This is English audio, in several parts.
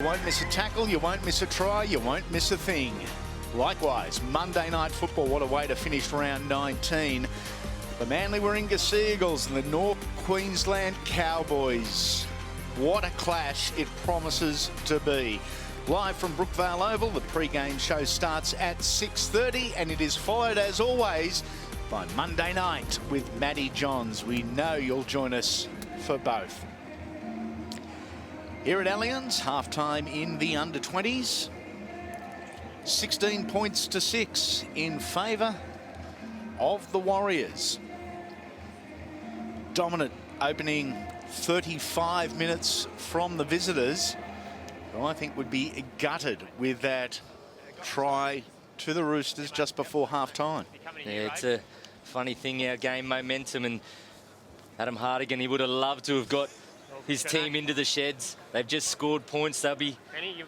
You won't miss a tackle, you won't miss a try, you won't miss a thing. Likewise, Monday Night Football, what a way to finish round 19. The Manly Warringah Seagulls and the North Queensland Cowboys. What a clash it promises to be. Live from Brookvale Oval, the pre-game show starts at 6:30 and it is followed, as always, by Monday Night with Matty Johns. We know you'll join us for both. Here at Allianz, half-time in the under-20s. 16 points to 6 in favour of the Warriors. Dominant opening 35 minutes from the visitors, who I think would be gutted with that try to the Roosters just before half-time. Yeah, it's a funny thing, our game momentum, and Adam Hardigan, he would have loved to have got his team into the sheds. They've just scored points. They'll be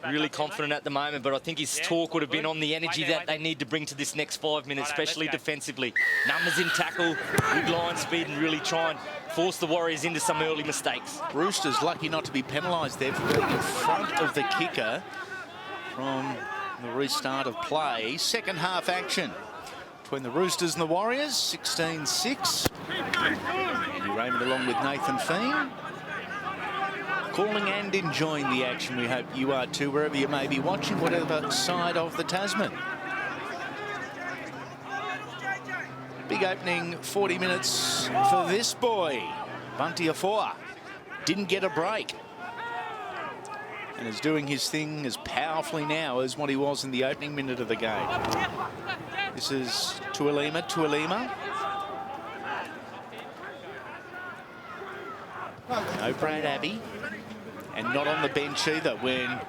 really confident at the moment, but I think his talk would have been on the energy that they need to bring to this next 5 minutes, especially defensively. Numbers in tackle, good line speed, and really try and force the Warriors into some early mistakes. Roosters lucky not to be penalised there for being in front of the kicker from the restart of play. Second half action between the Roosters and the Warriors, 16-6. Andy Raymond along with Nathan Feen, calling and enjoying the action. We hope you are too, wherever you may be watching, whatever side of the Tasman. Big opening 40 minutes for this boy. Bunty Afoa didn't get a break and is doing his thing as powerfully now as what he was in the opening minute of the game. This is Tuilima. No Brad Abbey. And not on the bench either when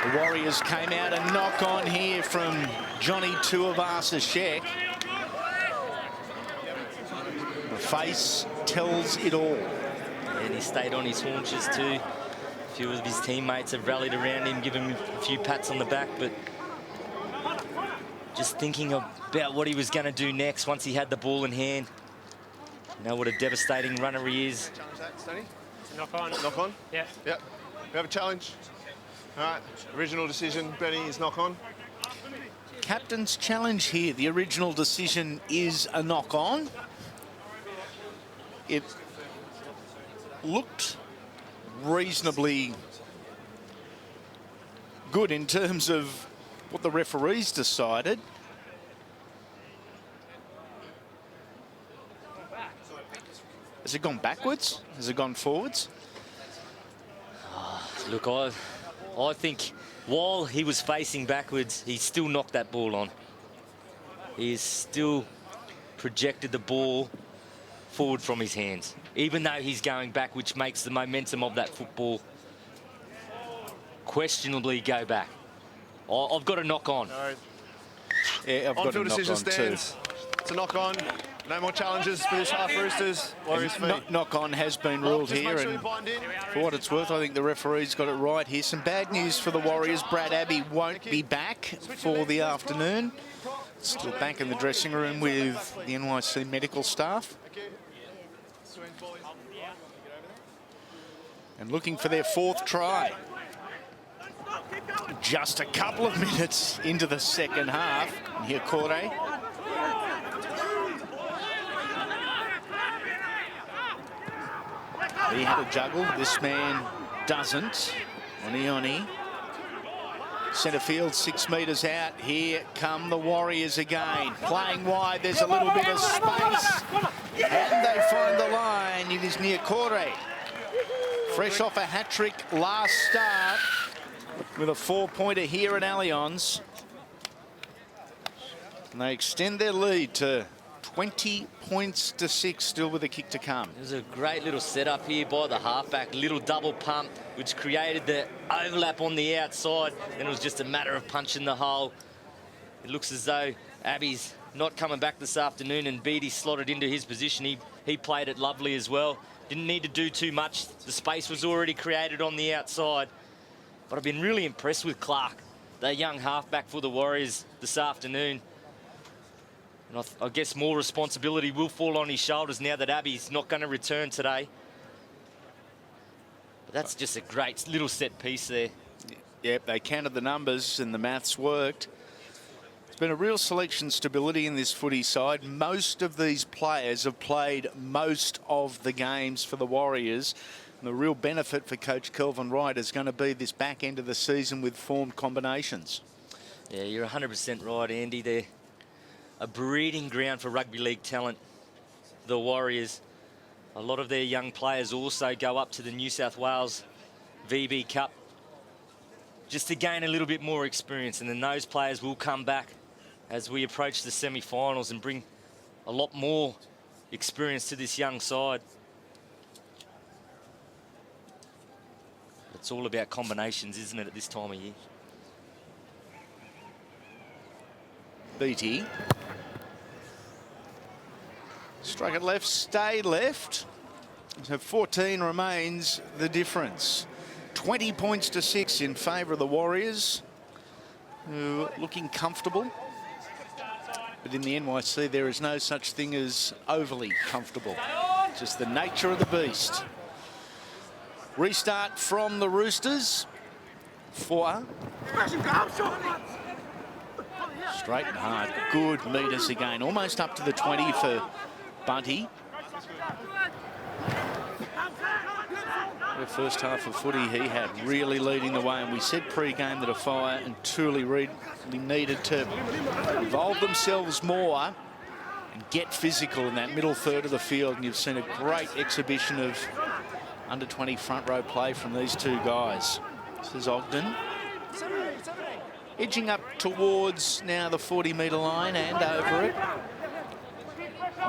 the Warriors came out. A knock on here from Johnny Tuivasa-Sheck. The face tells it all. And he stayed on his haunches too. A few of his teammates have rallied around him, given him a few pats on the back, but just thinking about what he was going to do next once he had the ball in hand. You know what a devastating runner he is. Knock on. Knock on? Yeah. Yep. We have a challenge. All right. Original decision, Benny, is knock on. Captain's challenge here. The original decision is a knock on. It looked reasonably good in terms of what the referees decided. Has it gone backwards? Has it gone forwards? Look, I think while he was facing backwards, he still knocked that ball on. He still projected the ball forward from his hands, even though he's going back, which makes the momentum of that football questionably go back. I've got a knock on. No. Yeah, I've got a On-field knock decision on stands. too. It's a knock on. No more challenges for this half, Roosters. Warriors feet. Knock on has been ruled Just here, make sure and you bind in. for what it's worth, I think the referee's got it right here. Some bad news for the Warriors. Brad Abbey won't be back for the afternoon. Still back in the dressing room with the NYC medical staff. And looking for their fourth try. Just a couple of minutes into the second half. And here, Corday. He had a juggle. This man doesn't. Onioni. Centre field, 6 metres out. Here come the Warriors again. Playing wide, there's a little bit of space. And they find the line. It is near Corday. Fresh off a hat-trick last start with a 4-pointer here at Allianz. And they extend their lead to 20 points to 6, still with a kick to come. It was a great little setup here by the halfback, little double pump, which created the overlap on the outside. Then it was just a matter of punching the hole. It looks as though Abbey's not coming back this afternoon, and Beattie slotted into his position. He played it lovely as well. Didn't need to do too much. The space was already created on the outside. But I've been really impressed with Clark, the young halfback for the Warriors this afternoon. And I guess more responsibility will fall on his shoulders now that Abbey's not going to return today. But That's just a great little set piece there. Yep, they counted the numbers and the maths worked. There's been a real selection stability in this footy side. Most of these players have played most of the games for the Warriors. And the real benefit for Coach Kelvin Wright is going to be this back end of the season with formed combinations. Yeah, you're 100% right, Andy. They're a breeding ground for rugby league talent, the Warriors. A lot of their young players also go up to the New South Wales VB Cup just to gain a little bit more experience, and then those players will come back as we approach the semi-finals and bring a lot more experience to this young side. It's all about combinations, isn't it, at this time of year? Beattie. Struck it left, stay left. So 14 remains the difference. 20 points to 6 in favour of the Warriors, who are looking comfortable. But in the NYC, there is no such thing as overly comfortable. Just the nature of the beast. Restart from the Roosters. 4. Straight and hard. Good metres again. Almost up to the 20 for Bunty. The first half of footy he had really leading the way, and we said pre-game that Afire and Tooley really needed to involve themselves more and get physical in that middle third of the field, and you've seen a great exhibition of under-20 front row play from these two guys. This is Ogden. Edging up towards now the 40-metre line and over it.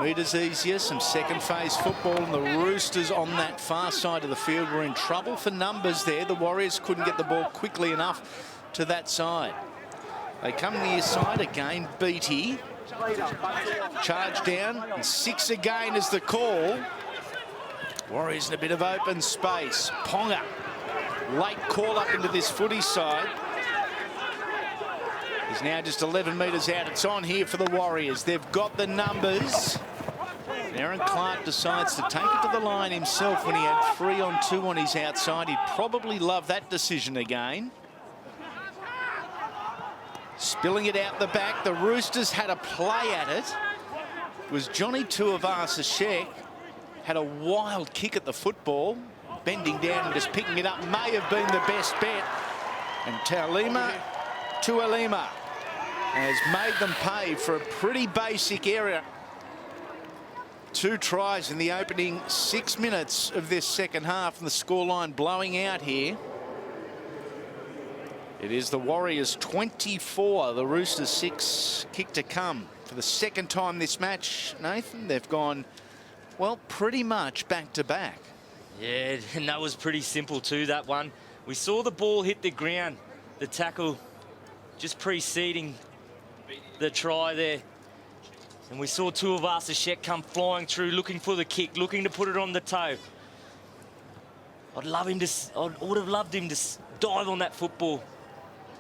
Metres easier, some second phase football, and the Roosters on that far side of the field were in trouble for numbers there. The Warriors couldn't get the ball quickly enough to that side. They come near side again. Beattie. Charge down, and 6 again is the call. Warriors in a bit of open space. Ponga. Late call up into this footy side. He's now just 11 metres out. It's on here for the Warriors. They've got the numbers. Aaron Clark decides to take it to the line himself when he had 3 on 2 on his outside. He'd probably love that decision again. Spilling it out the back. The Roosters had a play at it. It was Johnny Tuivasa-Sheck. Had a wild kick at the football. Bending down and just picking it up may have been the best bet. And Tuilima has made them pay for a pretty basic area. 2 tries in the opening 6 minutes of this second half, and the scoreline blowing out here. It is the Warriors 24, the Roosters 6. Kick to come for the second time this match, Nathan. They've gone, well, pretty much back to back. Yeah, and that was pretty simple too, that one. We saw the ball hit the ground, the tackle just preceding the try there. And we saw Tuivasa-Sheck come flying through, looking for the kick, looking to put it on the toe. I would have loved him to dive on that football.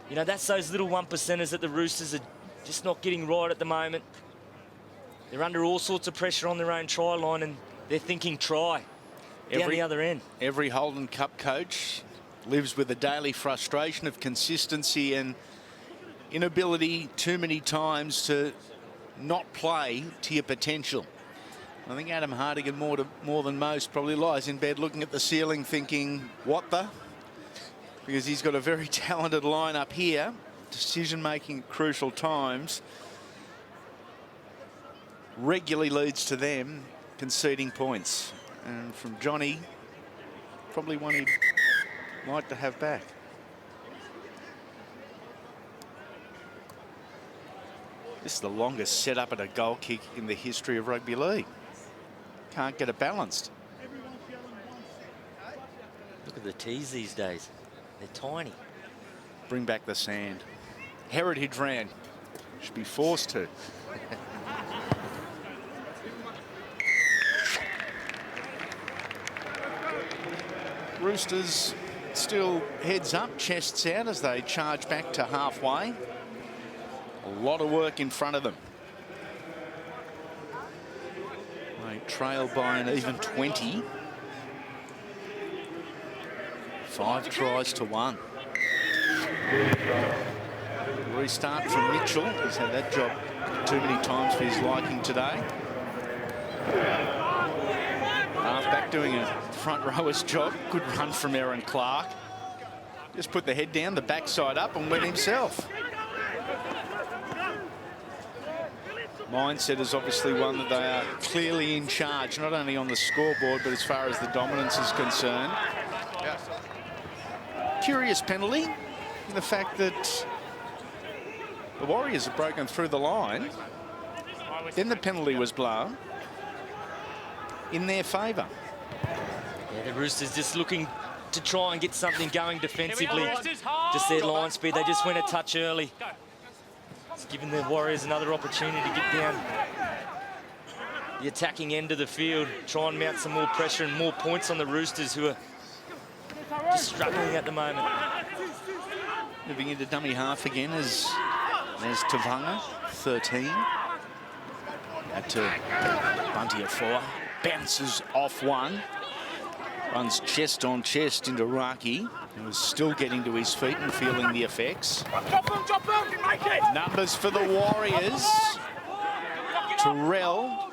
You know, that's those little 1%ers that the Roosters are just not getting right at the moment. They're under all sorts of pressure on their own try line, and they're thinking try down the other end. Every Holden Cup coach lives with the daily frustration of consistency and inability too many times to not play to your potential. I think Adam Hardigan, more than most, probably lies in bed looking at the ceiling thinking, what the? Because he's got a very talented lineup here. Decision-making at crucial times regularly leads to them conceding points. And from Johnny, probably one he'd like to have back. This is the longest setup at a goal kick in the history of rugby league. Can't get it balanced. Look at the tees these days. They're tiny. Bring back the sand. Heritage round. Should be forced to. Roosters still heads up, chests out as they charge back to halfway. A lot of work in front of them. They trail by an even 20. 5 tries to 1. Restart from Mitchell. He's had that job too many times for his liking today. Halfback doing a front rower's job. Good run from Aaron Clark. Just put the head down, the backside up, and went himself. Mindset is obviously one that they are clearly in charge, not only on the scoreboard, but as far as the dominance is concerned. Yeah. Curious penalty in the fact that the Warriors have broken through the line. Then the penalty was blown in their favour. Yeah, the Roosters just looking to try and get something going defensively. Just their line speed, they just went a touch early. It's given the Warriors another opportunity to get down the attacking end of the field, try and mount some more pressure and more points on the Roosters, who are just struggling at the moment. Moving into dummy half again as there's Tavanga, 13. Out to Bunty at 4. Bounces off 1. Runs chest on chest into Raki, who is still getting to his feet and feeling the effects. Numbers for the Warriors. Terrell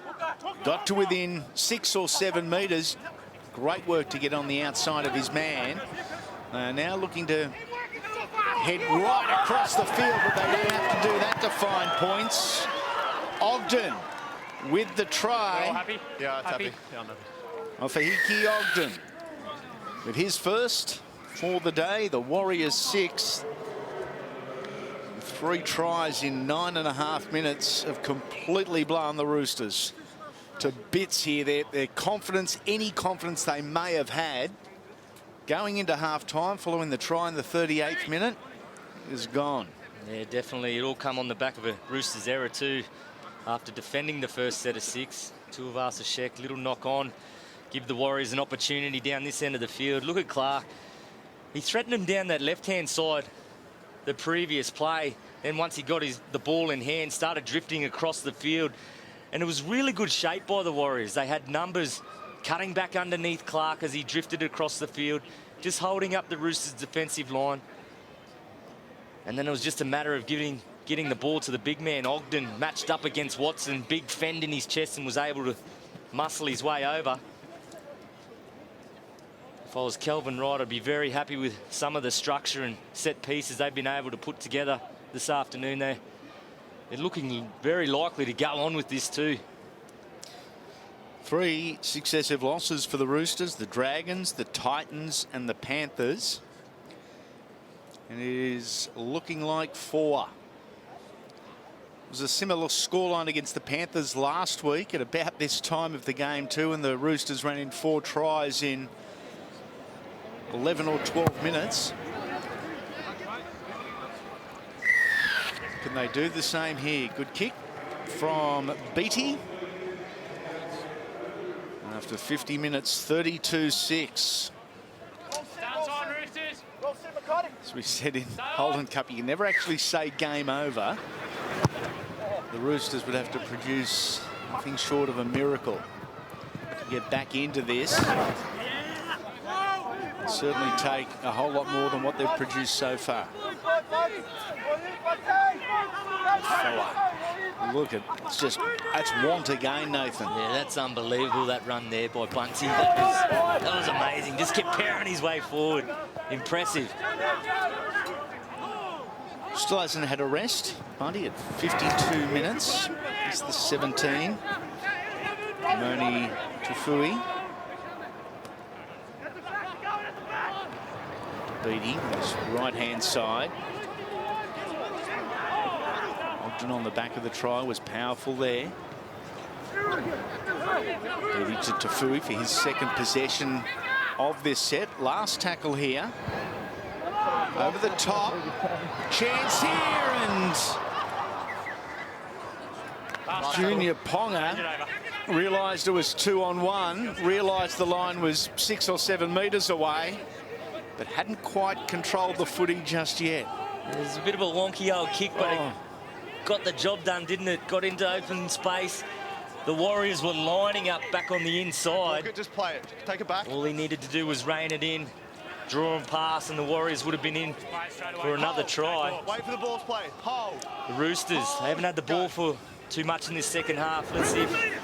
got to within 6 or 7 metres. Great work to get on the outside of his man. Now looking to head right across the field, but they don't have to do that to find points. Ogden with the try. Happy? Yeah, it's happy. Yeah, I'm happy. Of Hiki Ogden with his first for the day. The Warriors 6. 3 tries in 9.5 minutes have completely blown the Roosters to bits here. Their confidence, any confidence they may have had going into half-time following the try in the 38th minute, is gone. Yeah, definitely. It all come on the back of a Roosters error too. After defending the first set of 6, Tuivasa-Sheck, little knock on. Give the Warriors an opportunity down this end of the field. Look at Clark. He threatened him down that left-hand side the previous play. Then once he got the ball in hand, started drifting across the field. And it was really good shape by the Warriors. They had numbers cutting back underneath Clark as he drifted across the field, just holding up the Roosters' defensive line. And then it was just a matter of getting the ball to the big man. Ogden matched up against Watson, big fend in his chest, and was able to muscle his way over. If I was Kelvin Wright, I'd be very happy with some of the structure and set pieces they've been able to put together this afternoon. They're looking very likely to go on with this too. 3 successive losses for the Roosters, the Dragons, the Titans and the Panthers. And it is looking like 4. It was a similar scoreline against the Panthers last week at about this time of the game too, and the Roosters ran in 4 tries in 11 or 12 minutes. Can they do the same here? Good kick from Beattie. After 50 minutes, 32-6. As we said in Holden Cup, you can never actually say game over. The Roosters would have to produce nothing short of a miracle to get back into this. It'll certainly take a whole lot more than what they've produced so far. Look at that's want again, Nathan. Yeah, that's unbelievable, that run there by Bunty. That was amazing. Just kept powering his way forward. Impressive. Still hasn't had a rest. Bunty at 52 minutes. He's the 17. Moni Tufui. Beattie, his right-hand side. Ogden on the back of the try was powerful there. Beattie to Tufui for his second possession of this set. Last tackle here. Over the top. Chance here, and Junior Ponga realised it was 2-on-1, realised the line was 6 or 7 metres away, but hadn't quite controlled the footy just yet. It was a bit of a wonky old kick, but it got the job done, didn't it? Got into open space. The Warriors were lining up back on the inside. Just play it. Take it back. All he needed to do was rein it in. draw and pass, and the Warriors would have been in for another try. Wait for the ball to play. Hold. The Roosters, they haven't had the ball for too much in this second half. Let's see if...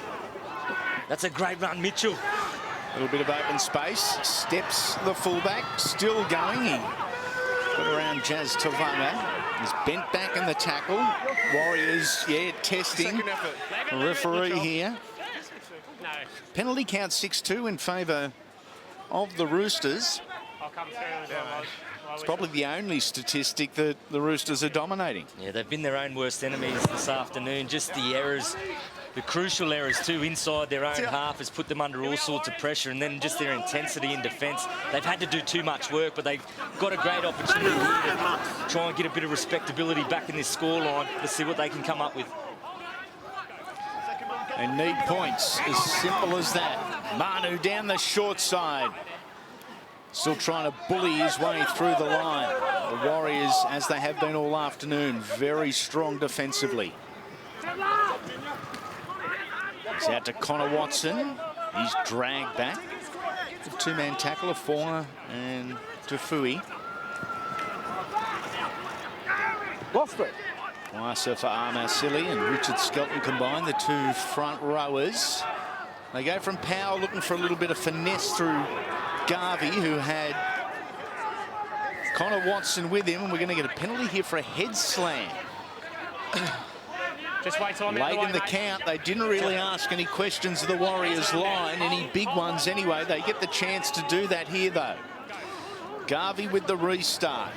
That's a great run, Mitchell. A little bit of open space. Steps the fullback. Still going. He got around Jazz Tavanga. He's bent back in the tackle. Warriors, yeah, testing. Second effort. The referee here. No. Penalty count 6-2 in favour of the Roosters. I'll come through as well. It's probably the only statistic that the Roosters are dominating. Yeah, they've been their own worst enemies this afternoon. Just the errors, the crucial errors too, inside their own half has put them under all sorts of pressure, and then just their intensity in defence. They've had to do too much work, but they've got a great opportunity here to try and get a bit of respectability back in this scoreline. Let's see what they can come up with. They need points, as simple as that. Manu down the short side. Still trying to bully his way through the line. The Warriors, as they have been all afternoon, very strong defensively. It's out to Connor Watson. He's dragged back. The two-man tackle of Fauna and Tafui. Lost it. Wasa for Armasili and Richard Skelton combined, the two front rowers. They go from Powell looking for a little bit of finesse through Garvey, who had Connor Watson with him, and we're going to get a penalty here for a head slam. Just wait till I'm Late in the count, they didn't really ask any questions of the Warriors line, any big ones anyway. They get the chance to do that here, though. Garvey with the restart.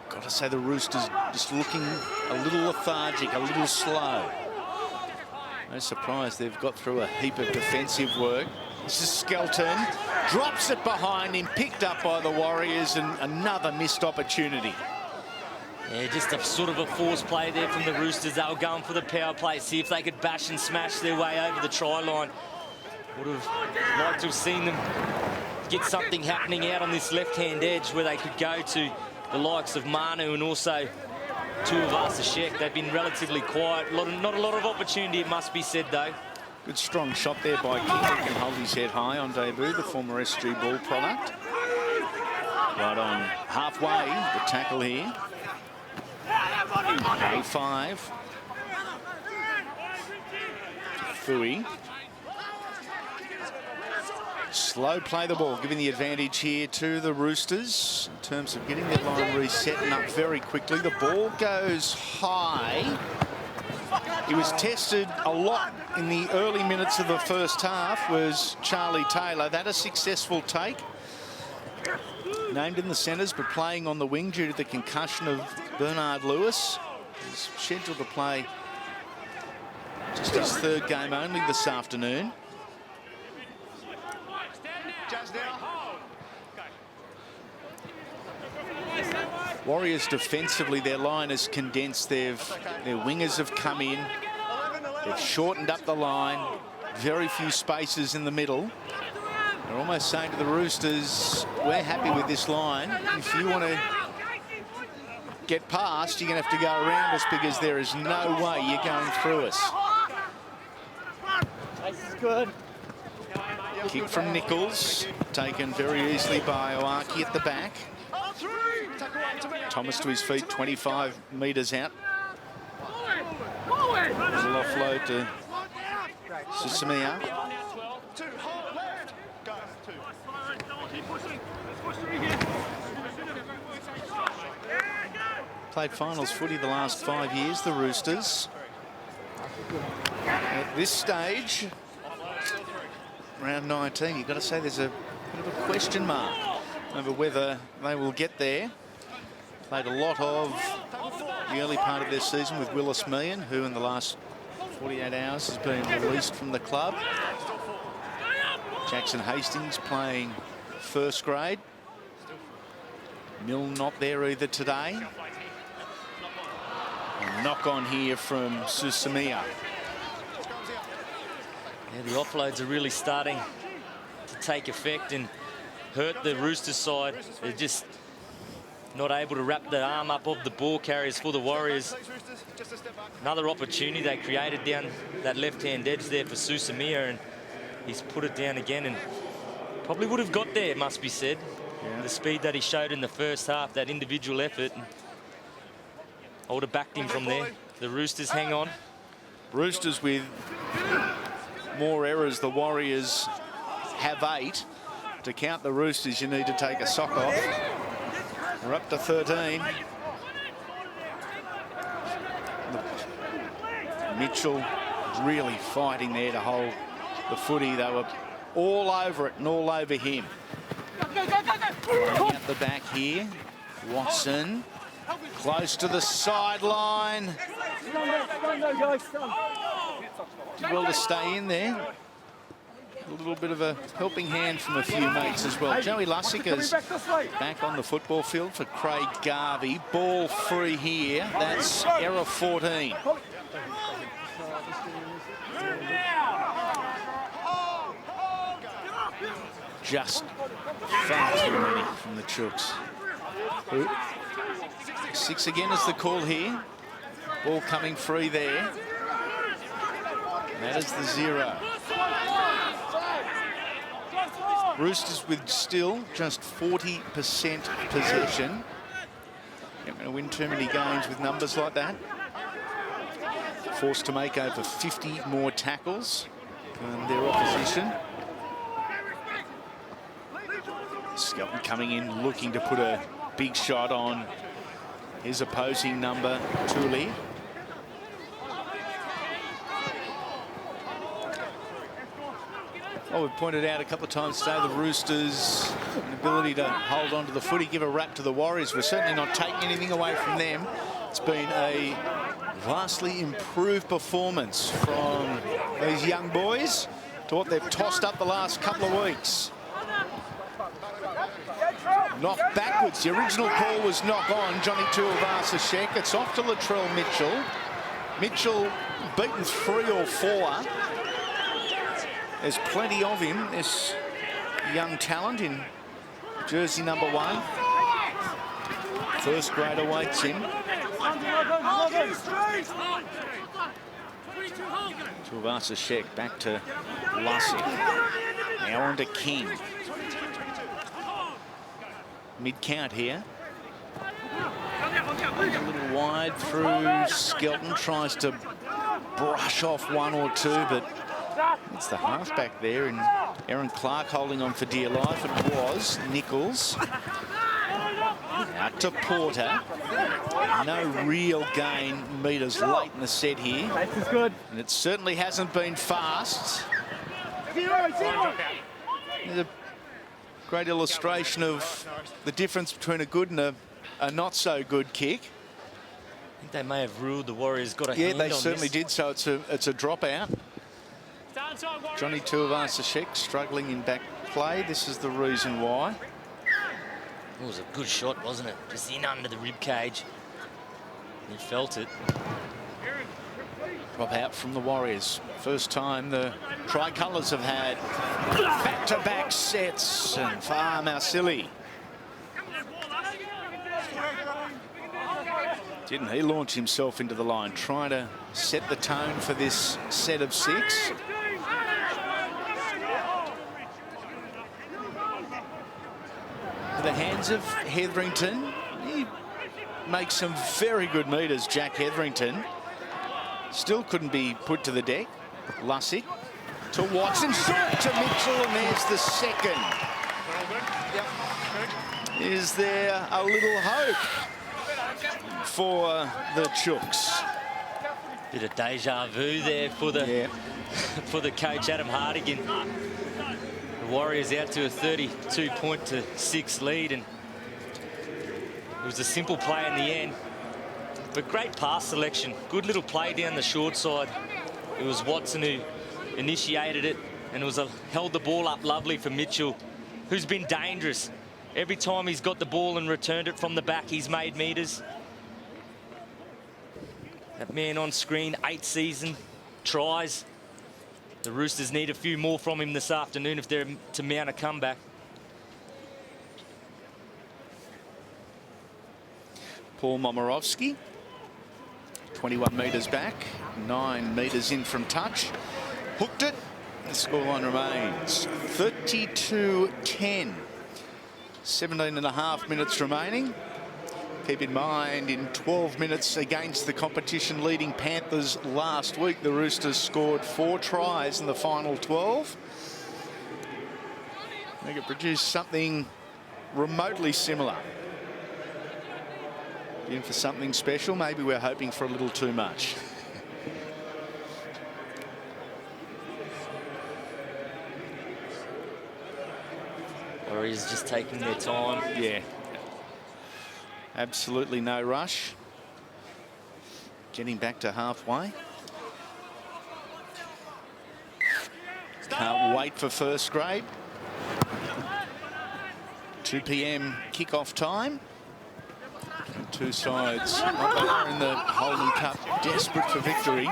Got to say the Roosters just looking a little lethargic, a little slow. No surprise they've got through a heap of defensive work. This is Skelton, drops it behind him, picked up by the Warriors, and another missed opportunity. Yeah, just a sort of a forced play there from the Roosters. They were going for the power play, see if they could bash and smash their way over the try line. Would have liked to have seen them get something happening out on this left-hand edge where they could go to the likes of Manu and also Tuivasa-Sheck. They've been relatively quiet. Not a lot of opportunity, it must be said, though. Good strong shot there by King, who can hold his head high on debut, the former SG Ball product. Right on halfway, the tackle here. A5. Fui. Slow play the ball, giving the advantage here to the Roosters in terms of getting their line reset and up very quickly. The ball goes high. He was tested a lot in the early minutes of the first half, was Charlie Taylor. That a successful take. Named in the centres, but playing on the wing due to the concussion of Bernard Lewis. He's scheduled to play just his third game only this afternoon. Warriors defensively, their line is condensed. Their wingers have come in. They've shortened up the line. Very few spaces in the middle. They're almost saying to the Roosters, we're happy with this line. If you want to get past, you're going to have to go around us because there is no way you're going through us. This is good. Kick from Nichols, taken very easily by Oaki at the back. Thomas to his feet, 25 metres out. There's a offload to Susamia. Played finals footy the last 5 years, the Roosters. At this stage, round 19, you've got to say there's a bit of a question mark over whether they will get there. Played a lot of the early part of their season with Willis Meehan, who in the last 48 hours has been released from the club. Jackson Hastings playing first grade. Mill not there either today. A knock on here from Susamia. Yeah, the offloads are really starting to take effect and hurt the Roosters side. They're just not able to wrap the arm up of the ball carriers for the Warriors. Another opportunity they created down that left-hand edge there for Susamia, and he's put it down again, and Probably would have got there, it must be said. Yeah. The speed that he showed in the first half, that individual effort. I would have backed him from there. The Roosters hang on. Roosters with more errors. The Warriors have 8. To count the Roosters, you need to take a sock off. We're up to 13. Mitchell really fighting there to hold the footy. They were all over it and all over him. Running at the back here. Watson close to the sideline. Did well to stay in there. A little bit of a helping hand from a few mates as well. Joey Lussica's back on the football field for Craig Garvey. Ball free here. That's error 14. Just far too many from the Chooks. 6 again is the call here. Ball coming free there. And that is the 0. Roosters with still just 40% possession. Not going to win too many games with numbers like that. Forced to make over 50 more tackles than their opposition. Skelton coming in looking to put a big shot on his opposing number, Tooley. Well, we've pointed out a couple of times today the Roosters' ability to hold on to the footy, give a rap to the Warriors. We're certainly not taking anything away from them. It's been a vastly improved performance from these young boys to what they've tossed up the last couple of weeks. Knocked backwards. The original call was knock on. Johnny Tuivasa-Sheck. It's off to Latrell Mitchell. Mitchell beaten 3 or 4. There's plenty of him, this young talent in jersey number 1. First grade awaits him. Tuivasa-Sheck back to Lussick. Now on to King. Mid-count here. A little wide through. Skelton tries to brush off 1 or 2, but it's the halfback there, and Aaron Clark holding on for dear life. It was Nichols. Out to Porter. No real gain meters late in the set here. This is good. And it certainly hasn't been fast. There's a great illustration of the difference between a good and a not so good kick. I think they may have ruled the Warriors got a hand on Yeah, they this. certainly did, so it's a dropout. Johnny Tuivasa-Sheck struggling in back play. This is the reason why. It was a good shot, wasn't it? Just in under the rib cage. He felt it. Drop out from the Warriors. First time the Tricolours have had back-to-back sets, and Far Marsili. Didn't he launch himself into the line, trying to set the tone for this set of 6? The hands of Hetherington. He makes some very good meters, Jack Hetherington. Still couldn't be put to the deck. Lussick to Watson, short to Mitchell, and there's the second. Is there a little hope for the Chooks? Bit of deja vu there for the for the coach Adam Hartigan. The Warriors out to a 32-6 lead, and it was a simple play in the end. But great pass selection. Good little play down the short side. It was Watson who initiated it, and it was held the ball up lovely for Mitchell, who's been dangerous. Every time he's got the ball and returned it from the back, he's made meters. That man on screen, 8 season tries. The Roosters need a few more from him this afternoon if they're to mount a comeback. Paul Momirovski, 21 metres back, 9 metres in from touch. Hooked it, The scoreline remains 32-10. 17.5 minutes remaining. Keep in mind, in 12 minutes against the competition-leading Panthers last week, the Roosters scored 4 tries in the final 12. They could produce something remotely similar. In for something special. Maybe we're hoping for a little too much. Warriors just taking their time. Yeah. Absolutely no rush. Getting back to halfway. Can't wait for first grade. 2 p.m. kickoff time. Two sides in the Holden Cup, desperate for victory.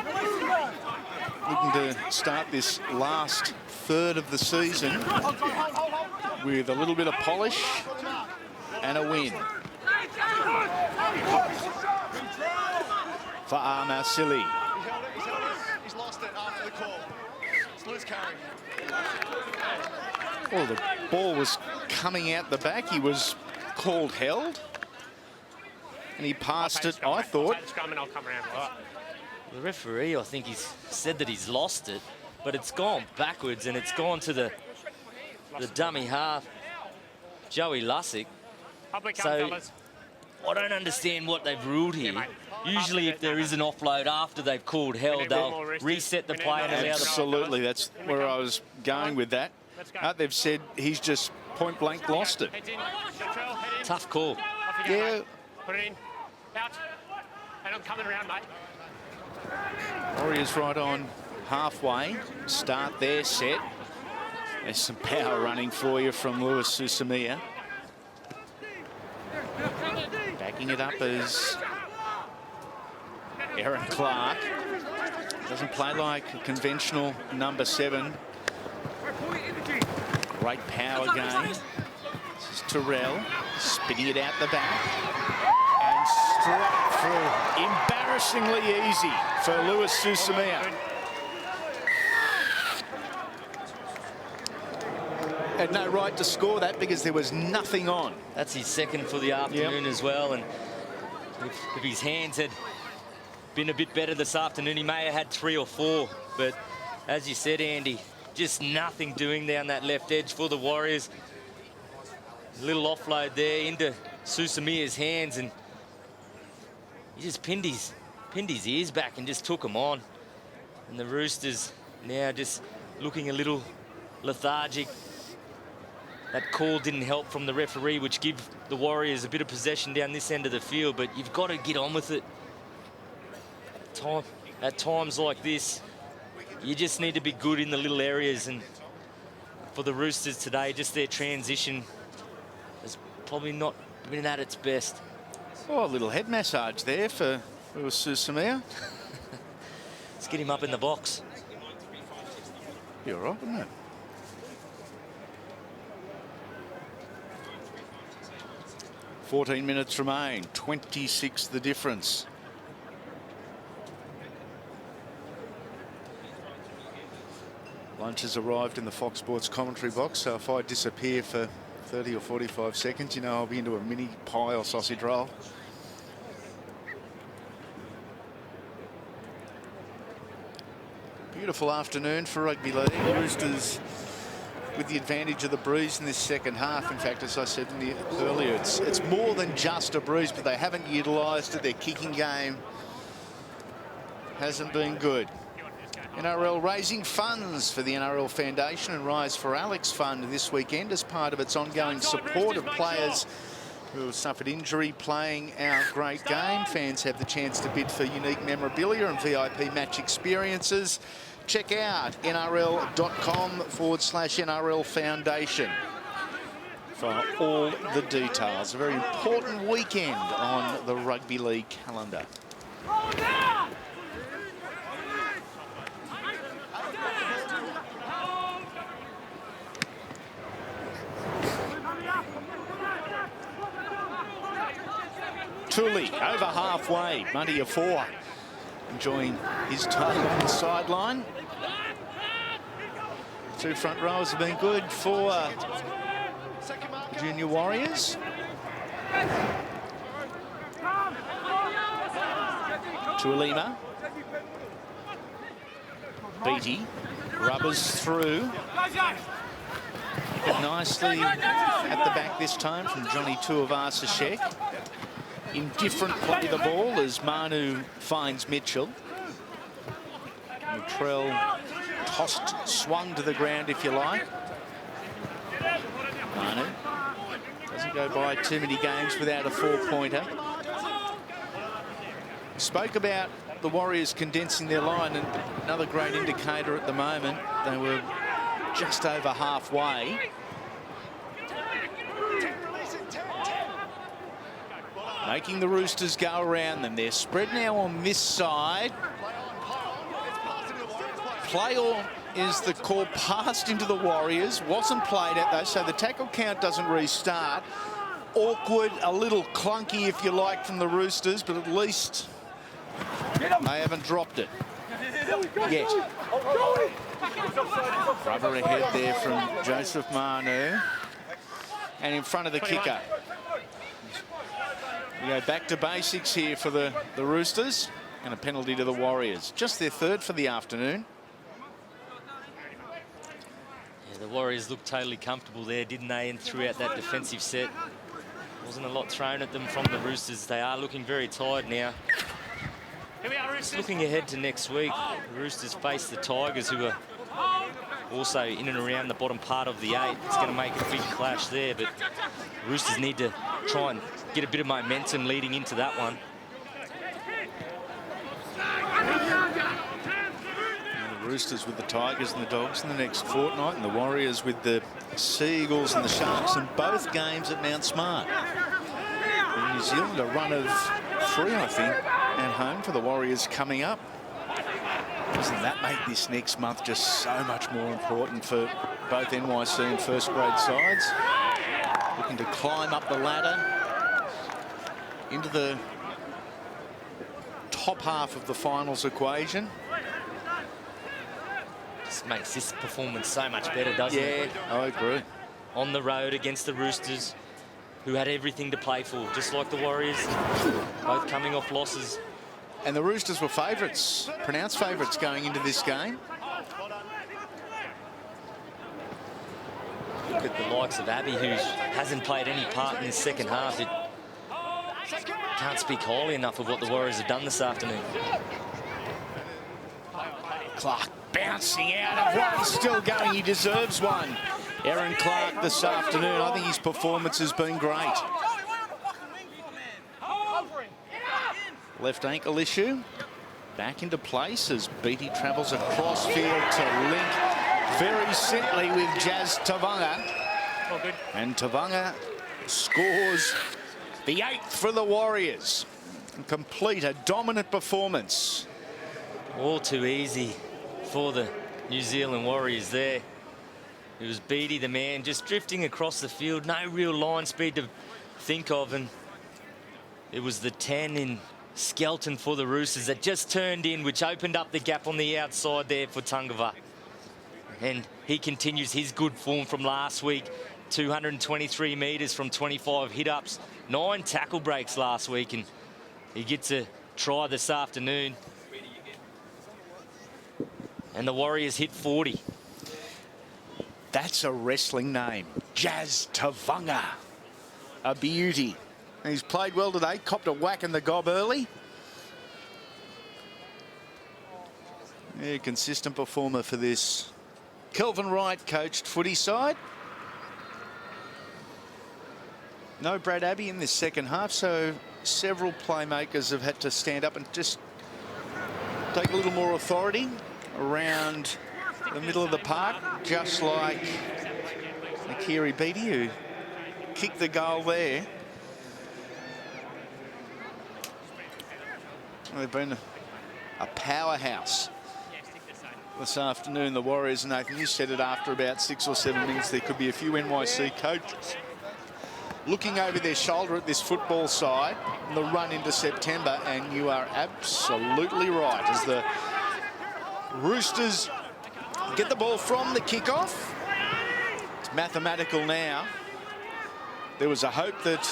Looking to start this last third of the season with a little bit of polish and a win. For Armasili. He's lost it after the call. It's loose carry. Well, the ball was coming out the back. He was called held. And he passed it, I thought. I'll come around. The referee, I think he's said that he's lost it, but it's gone backwards and it's gone to the dummy half, Joey Lussick. So I don't understand what they've ruled here. Usually if there is an offload after they've called held, they'll reset the play and allow the... Absolutely, that's where I was going with that. They've said he's just point blank lost it. Tough call. Yeah. Put it in. Out. And I'm coming around, mate. Warriors right on halfway. Start their set. There's some power running for you from Lewis Susamia. Backing it up is Aaron Clark. Doesn't play like a conventional number 7. Great power game. This is Terrell spinning it out the back. And straight through. Embarrassingly easy for Lewis Susamia. Had no right to score that because there was nothing on. That's his second for the afternoon as well. And if his hands had been a bit better this afternoon, he may have had 3 or 4. But as you said, Andy, just nothing doing down that left edge for the Warriors. A little offload there into Susamia's hands, and he just pinned his ears back and just took them on. And the Roosters now just looking a little lethargic. That call didn't help from the referee, which give the Warriors a bit of possession down this end of the field, but you've got to get on with it. At times like this, you just need to be good in the little areas, and for the Roosters today, just their transition has probably not been at its best. Oh, a little head massage there for Lewis Susamia. Let's get him up in the box. Be all right, wouldn't it? $14 minutes remain, 26 the difference. Lunch has arrived in the Fox Sports commentary box, so if I disappear for 30 or 45 seconds, you know I'll be into a mini pie or sausage roll. Beautiful afternoon for rugby league. Roosters with the advantage of the breeze in this second half. In fact, as I said earlier, it's more than just a breeze, but they haven't utilised it. Their kicking game hasn't been good. NRL raising funds for the NRL Foundation and Rise for Alex Fund this weekend as part of its ongoing support of players who have suffered injury playing our great game. Fans have the chance to bid for unique memorabilia and VIP match experiences. Check out nrl.com/NRL Foundation for all the details. A very important weekend on the rugby league calendar. Tully over halfway, Monday a 4, enjoying his time on the sideline. Two front rowers have been good for Junior Warriors. Tuolima. Beatty rubbers through. But nicely at the back this time from Johnny Tuivasa-Sheck. Indifferent play the ball as Manu finds Mitchell. Latrell tossed, swung to the ground, if you like. Manu doesn't go by too many games without a four-pointer. Spoke about the Warriors condensing their line, and another great indicator at the moment. They were just over halfway. Making the Roosters go around them. They're spread now on this side. Play on is the call, passed into the Warriors. Wasn't played at though, so the tackle count doesn't restart. Awkward, a little clunky if you like from the Roosters, but at least they haven't dropped it yet. Rubber ahead there from Joseph Manu. And in front of the kicker. We go back to basics here for the Roosters. And a penalty to the Warriors. Just their third for the afternoon. Yeah, the Warriors looked totally comfortable there, didn't they? And throughout that defensive set, wasn't a lot thrown at them from the Roosters. They are looking very tired now. Just looking ahead to next week, the Roosters face the Tigers, who are also in and around the bottom part of the 8. It's going to make a big clash there, but the Roosters need to try and get a bit of momentum leading into that one. And the Roosters with the Tigers and the Dogs in the next fortnight, and the Warriors with the Sea Eagles and the Sharks, and both games at Mount Smart. In New Zealand, a run of 3, I think, at home for the Warriors coming up. Doesn't that make this next month just so much more important for both NYC and first grade sides? Looking to climb up the ladder into the top half of the finals equation. Just makes this performance so much better, doesn't it? Yeah, I agree. On the road against the Roosters, who had everything to play for, just like the Warriors, both coming off losses. And the Roosters were favourites, pronounced favourites going into this game. Look at the likes of Abbey, who hasn't played any part in the second half. It can't speak highly enough of what the Warriors have done this afternoon. Clark bouncing out of one, still going, he deserves one. Aaron Clark this afternoon, I think his performance has been great. Left ankle issue, back into place as Beatty travels across field to link very simply with Jazz Tavanga. And Tavanga scores the 8th for the Warriors. And complete a dominant performance. All too easy for the New Zealand Warriors there. It was Beatty, the man, just drifting across the field. No real line speed to think of. And it was the 10 in Skelton for the Roosters that just turned in, which opened up the gap on the outside there for Tungava. And he continues his good form from last week. 223 metres from 25 hit-ups. 9 tackle breaks last week. And he gets a try this afternoon. And the Warriors hit 40. That's a wrestling name. Jazz Tavanga. A beauty. And he's played well today. Copped a whack in the gob early. Yeah, consistent performer for this Kelvin Wright coached footy side. No Brad Abbey in this second half, so several playmakers have had to stand up and just take a little more authority around the middle of the park, just like Akiri Beatty, who kicked the goal there. They've been a powerhouse this afternoon, the Warriors. And Nathan, you said it, after about 6 or 7 minutes, there could be a few NYC coaches looking over their shoulder at this football side and the run into September, and you are absolutely right. As the Roosters get the ball from the kickoff. It's mathematical now. There was a hope that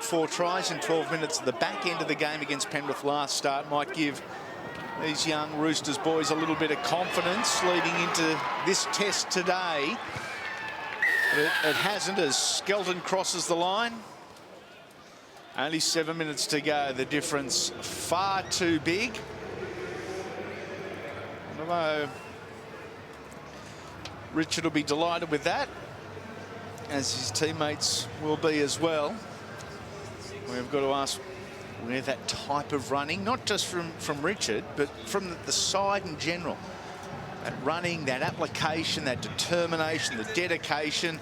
4 tries in 12 minutes at the back end of the game against Penrith last start might give these young Roosters boys a little bit of confidence leading into this test today. But it hasn't, as Skelton crosses the line. Only 7 minutes to go. The difference far too big. Although Richard will be delighted with that, as his teammates will be as well. We've got to ask where that type of running, not just from Richard, but from the side in general. That running, that application, that determination, the dedication.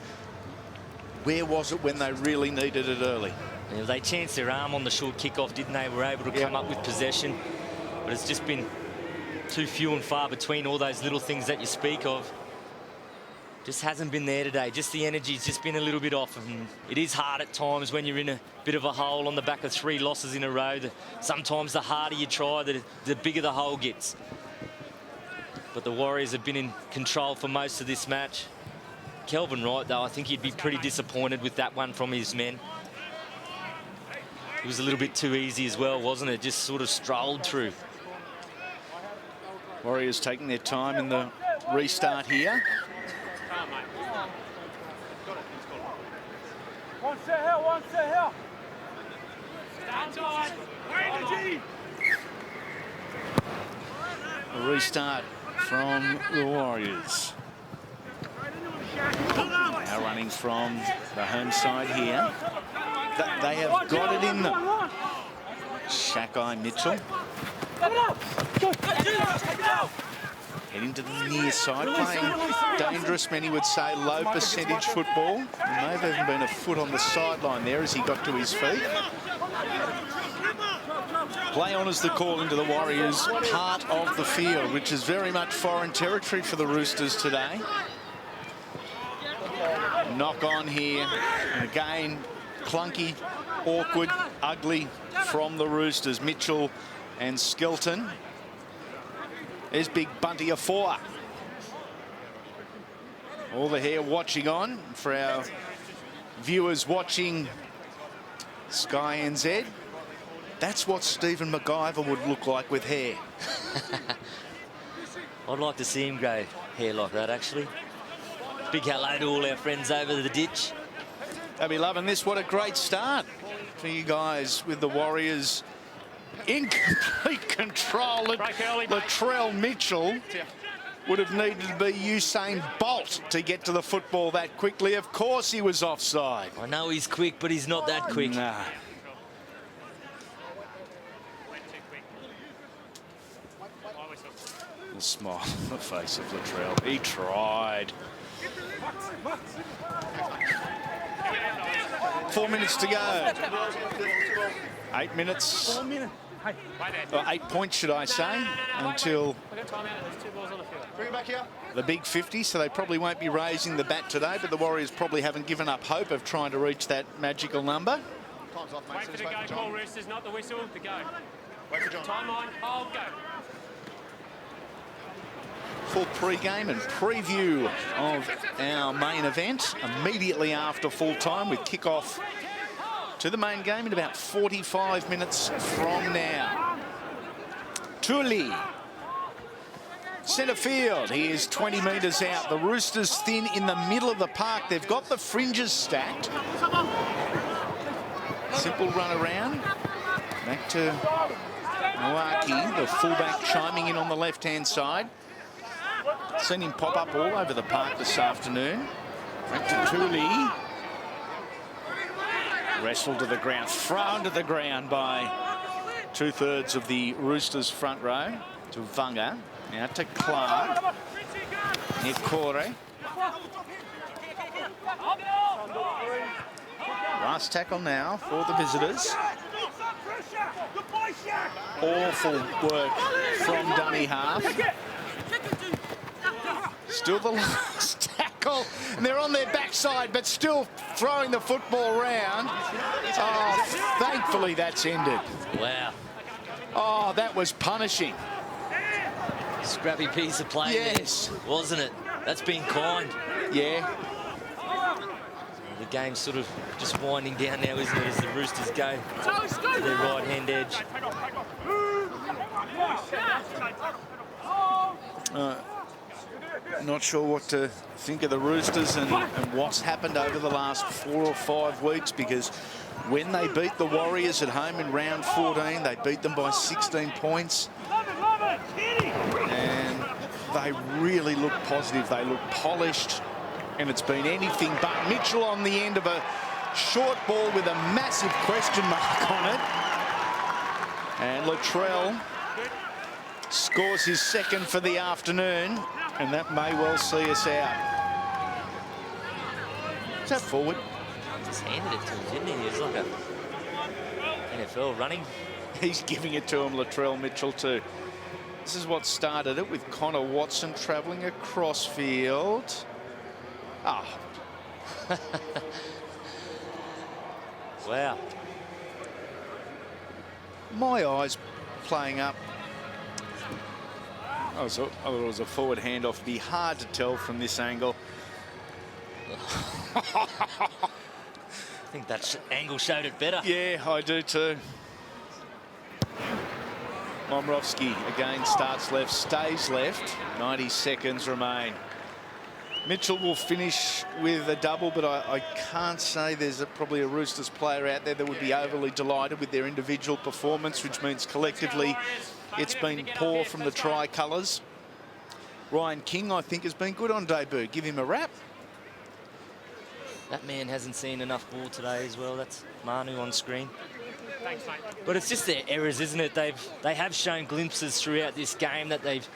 Where was it when they really needed it early? Yeah, they chanced their arm on the short kickoff, didn't they? Were able to come up with possession, but it's just been too few and far between. All those little things that you speak of just hasn't been there today. Just the energy's just been a little bit off. And it is hard at times when you're in a bit of a hole on the back of 3 losses in a row. Sometimes the harder you try, the bigger the hole gets. But the Warriors have been in control for most of this match. Kelvin Wright, though, I think he'd be pretty disappointed with that one from his men. It was a little bit too easy as well, wasn't it? Just sort of strolled through. Warriors taking their time in the restart here. One set here, one set here. A restart from the Warriors. Now running from the home side here. They have got it in them. Shakai Mitchell. Heading to the near side, playing dangerous, many would say low percentage football. There may have even been a foot on the sideline there as he got to his feet. Play on is the call into the Warriors part of the field, which is very much foreign territory for the Roosters today. Knock on here, and again, clunky, awkward, ugly from the Roosters. Mitchell and Skelton. There's Big Bunty Afua. All the hair watching on for our viewers watching Sky NZ. That's what Stephen McIver would look like with hair. I'd like to see him grow hair like that, actually. Big hello to all our friends over the ditch. They'll be loving this. What a great start for you guys with the Warriors in complete control. Latrell Mitchell would have needed to be Usain Bolt to get to the football that quickly. Of course he was offside. I know he's quick, but he's not that quick. No. The smile on the face of Latrell. He tried. 4 minutes to go. 8 minutes. 8 points, should I say, until the big 50. So they probably won't be raising the bat today, but the Warriors probably haven't given up hope of trying to reach that magical number. Wait for the go call, Roosters, not the whistle, the go. Wait for John. Time on, hold, go. Full pre-game and preview of our main event immediately after full time, with kickoff to the main game in about 45 minutes from now. Tuli, centre field. He is 20 metres out. The Roosters thin in the middle of the park. They've got the fringes stacked. Simple run around. Back to Noaki, the fullback, chiming in on the left-hand side. Seen him pop up all over the park this afternoon. Back to Tuli. Wrestled to the ground, thrown to the ground by 2/3 of the Roosters front row. To Vanga. Now to Clark. Nikore. Last tackle now for the visitors. Awful work from dummy half. Still the last tackle, and they're on their backside, but still throwing the football around. Oh, thankfully that's ended. Wow. Oh, that was punishing. Scrappy piece of play Yes. there, wasn't it? That's been kind. Yeah. The game's sort of just winding down now, isn't it, as the Roosters go to their right-hand edge. Not sure what to think of the Roosters and what's happened over the last 4 or 5 weeks, because when they beat the Warriors at home in round 14, they beat them by 16 points. And they really look positive. They look polished. And it's been anything but. Mitchell on the end of a short ball with a massive question mark on it. And Latrell scores his second for the afternoon. And that may well see us out. Is that forward? Just handed it to him, didn't he? It's like a NFL running. He's giving it to him, Latrell Mitchell, too. This is what started it, with Connor Watson travelling across field. Ah. Wow. My eyes playing up. I thought it was a forward handoff. It'd be hard to tell from this angle. I think that angle showed it better. Yeah, I do too. Momorowski again starts left, stays left. 90 seconds remain. Mitchell will finish with a double, but I can't say there's probably a Roosters player out there that would be overly delighted with their individual performance, which means collectively it's been poor from the tricolours. Ryan King, I think, has been good on debut. Give him a wrap. That man hasn't seen enough ball today as well. That's Manu on screen. Thanks, mate. But it's just their errors, isn't it? They have shown glimpses throughout this game that they've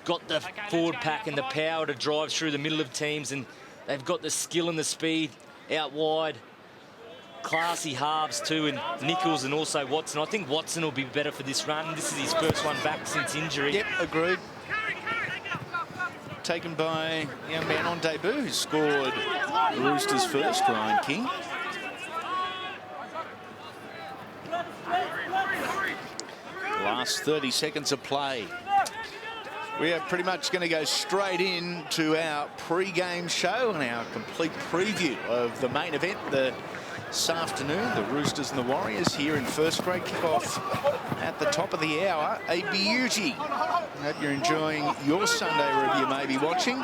got the forward pack and the power to drive through the middle of teams, and they've got the skill and the speed out wide. Classy halves too, and Nichols and also Watson. I think Watson will be better for this run. This is his first one back since injury. Yep, agreed. Taken by a young man on debut who scored the Roosters first, Ryan King. Last 30 seconds of play. We are pretty much going to go straight into our pre-game show and our complete preview of the main event this afternoon. The Roosters and the Warriors here in first grade. Kickoff at the top of the hour. A beauty. Hope you're enjoying your Sunday wherever you may be watching.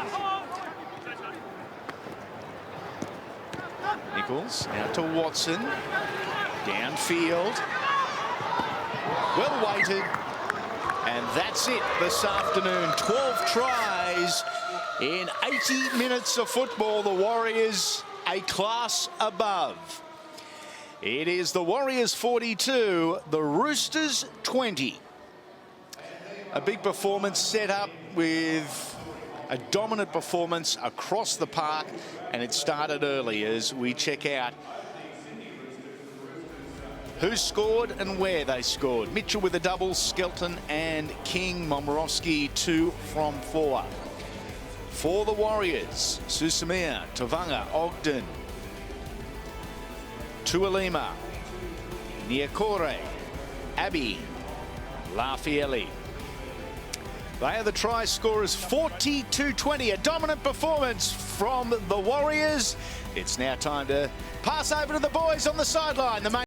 Nichols out to Watson. Downfield. Well weighted. And that's it this afternoon. 12 tries in 80 minutes of football. The Warriors a class above. It is the Warriors 42, the Roosters 20. A big performance set up with a dominant performance across the park, and it started early as we check out who scored and where they scored. Mitchell with a double, Skelton and King. Momorowski 2 from 4. For the Warriors, Susamia, Tavanga, Ogden, Tualima, Niakore, Abbey, Lafieli. They are the try scorers, 40-20. A dominant performance from the Warriors. It's now time to pass over to the boys on the sideline. The main